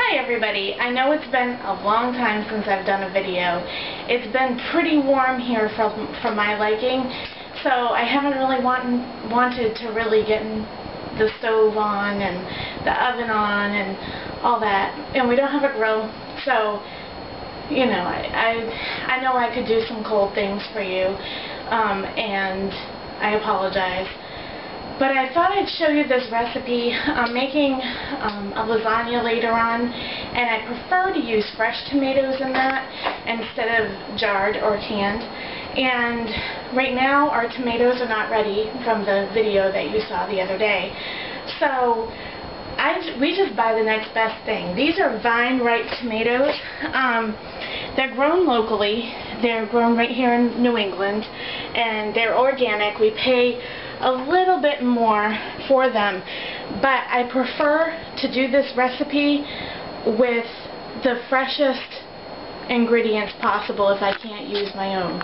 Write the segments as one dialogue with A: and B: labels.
A: Hi everybody, I know it's been a long time since I've done a video. It's been pretty warm here for my liking, so I haven't really wanted to really get the stove on and the oven on and all that. And we don't have a grill, so you know, I know I could do some cold things for you, and I apologize. But I thought I'd show you this recipe. I'm making a lasagna later on, and I prefer to use fresh tomatoes in that instead of jarred or canned. And right now our tomatoes are not ready from the video that you saw the other day. So we just buy the next best thing. These are vine-ripe tomatoes. They're grown locally. They're grown right here in New England, and they're organic. We pay a little bit more for them, but I prefer to do this recipe with the freshest ingredients possible if I can't use my own.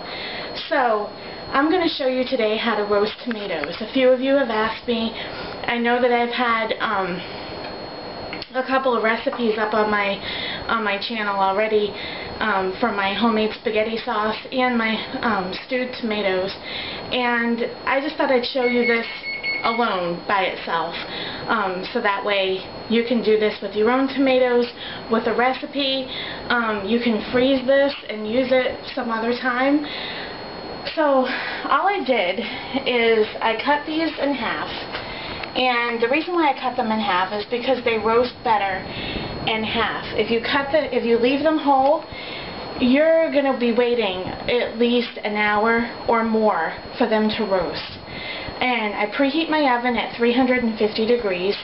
A: So I'm going to show you today how to roast tomatoes. A few of you have asked me. I know that I've had a couple of recipes up on my channel already for my homemade spaghetti sauce and my stewed tomatoes, and I just thought I'd show you this alone by itself, so that way you can do this with your own tomatoes with a recipe. You can freeze this and use it some other time. So all I did is I cut these in half. And the reason why I cut them in half is because they roast better in half. If you leave them whole, you're going to be waiting at least an hour or more for them to roast. And I preheat my oven at 350 degrees.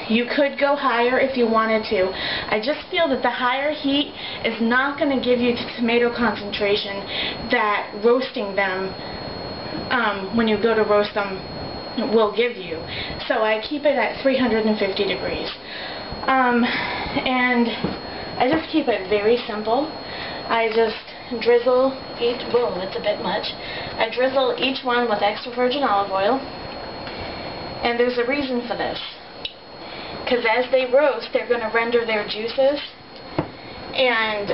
A: You could go higher if you wanted to. I just feel that the higher heat is not going to give you the tomato concentration that roasting them, when you go to roast them, will give you. So I keep it at 350 degrees. And I just keep it very simple. I just drizzle each, whoa, that's a bit much. I drizzle each one with extra virgin olive oil. And there's a reason for this. Because as they roast, they're going to render their juices. And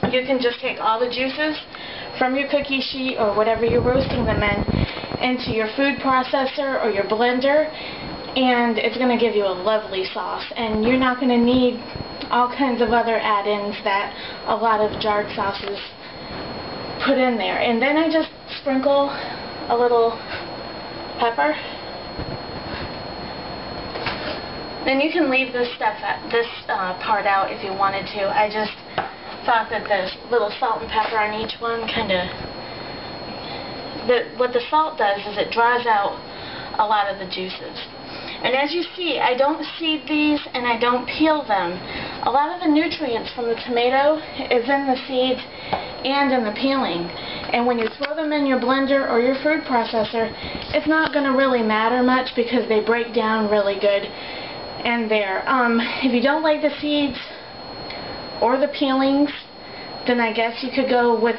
A: you can just take all the juices from your cookie sheet or whatever you're roasting them in into your food processor or your blender, and it's going to give you a lovely sauce, and you're not going to need all kinds of other add-ins that a lot of jarred sauces put in there. And then I just sprinkle a little pepper. And you can leave this part out if you wanted to. I just thought that the little salt and pepper on each one what the salt does is it draws out a lot of the juices. And as you see, I don't seed these and I don't peel them. A lot of the nutrients from the tomato is in the seeds and in the peeling. And when you throw them in your blender or your food processor, it's not going to really matter much because they break down really good in there. If you don't like the seeds or the peelings, then I guess you could go with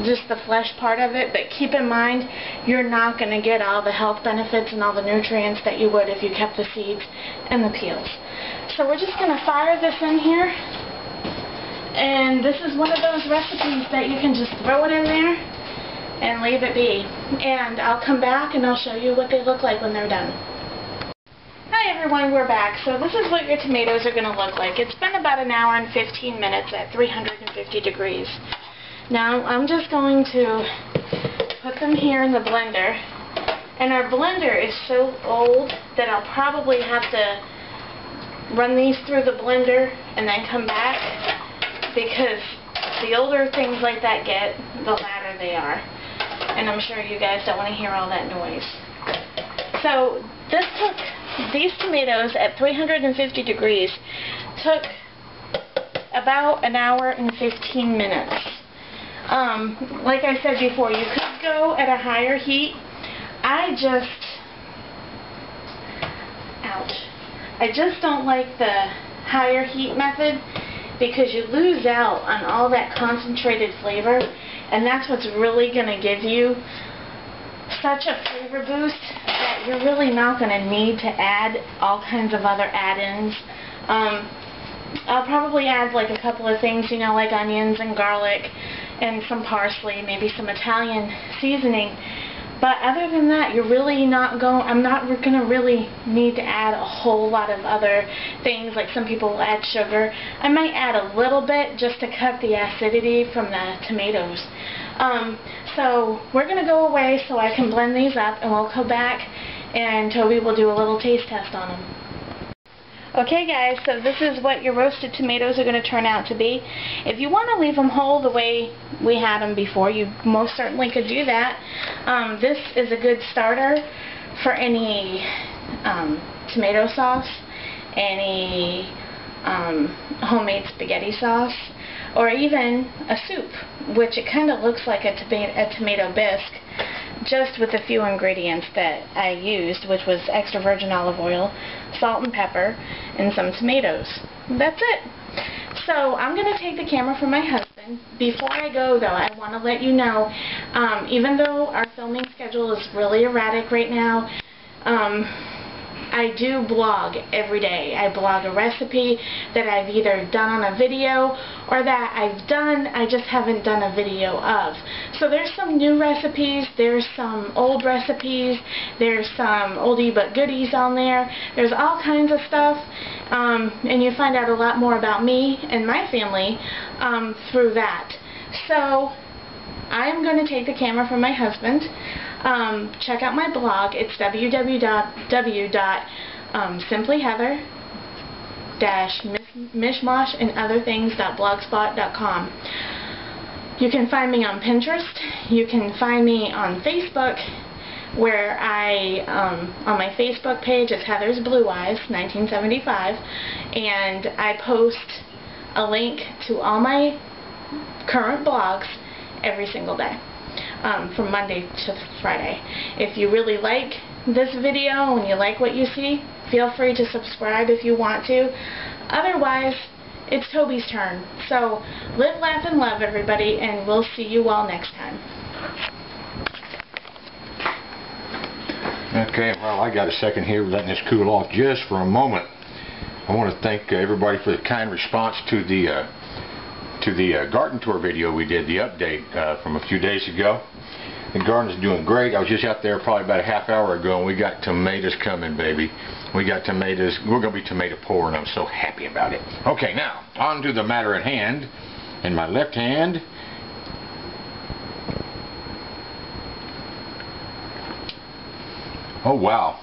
A: just the flesh part of it, but keep in mind you're not going to get all the health benefits and all the nutrients that you would if you kept the seeds and the peels. So we're just going to fire this in here, and this is one of those recipes that you can just throw it in there and leave it be. And I'll come back and I'll show you what they look like when they're done. Hi everyone, we're back. So this is what your tomatoes are going to look like. It's been about an hour and 15 minutes at 350 degrees. Now I'm just going to put them here in the blender, and our blender is so old that I'll probably have to run these through the blender and then come back, because the older things like that get, the louder they are, and I'm sure you guys don't want to hear all that noise. So these tomatoes at 350 degrees took about an hour and 15 minutes. Like I said before, you could go at a higher heat. I just don't like the higher heat method because you lose out on all that concentrated flavor, and that's what's really going to give you such a flavor boost that you're really not going to need to add all kinds of other add-ins. I'll probably add like a couple of things, you know, like onions and garlic and some parsley, maybe some Italian seasoning. But other than that, I'm not going to really need to add a whole lot of other things, like some people add sugar. I might add a little bit just to cut the acidity from the tomatoes. So we're going to go away so I can blend these up, and we'll come back and Toby will do a little taste test on them. Okay guys, so this is what your roasted tomatoes are going to turn out to be. If you want to leave them whole the way we had them before, you most certainly could do that. This is a good starter for any tomato sauce, any homemade spaghetti sauce, or even a soup, which it kind of looks like a tomato bisque, just with a few ingredients that I used, which was extra virgin olive oil, salt and pepper, and some tomatoes. That's it. So I'm going to take the camera from my husband. Before I go, though, I want to let you know, even though our filming schedule is really erratic right now, I do blog every day. I blog a recipe that I've either done on a video or that I've done, I just haven't done a video of. So there's some new recipes, there's some old recipes, there's some oldie but goodies on there. There's all kinds of stuff, and you find out a lot more about me and my family through that. So I am going to take the camera from my husband. Check out my blog. It's www.simplyheather-mishmashandotherthings.blogspot.com. You can find me on Pinterest. You can find me on Facebook, where on my Facebook page, it's Heather's Blue Eyes 1975, and I post a link to all my current blogs every single day, from Monday to Friday. If you really like this video and you like what you see, feel free to subscribe if you want to. Otherwise, it's Toby's turn. So live, laugh, and love, everybody, and we'll see you all next time.
B: Okay, well, I got a second here, letting this cool off just for a moment. I want to thank everybody for the kind response to the garden tour video we did, the update from a few days ago. The garden's doing great. I was just out there probably about a half hour ago, and we got tomatoes coming, baby. We got tomatoes. We're going to be tomato poor, and I'm so happy about it. Okay, now, on to the matter at hand. In my left hand, oh wow,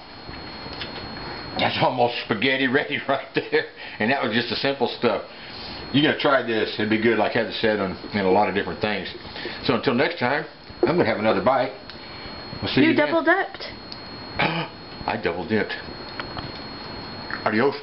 B: that's almost spaghetti ready right there. And that was just the simple stuff. You're going to try this. It'd be good, like Heather said, in a lot of different things. So until next time, I'm going to have another bite. We'll see you again.
A: You double dipped.
B: I double dipped. Adios.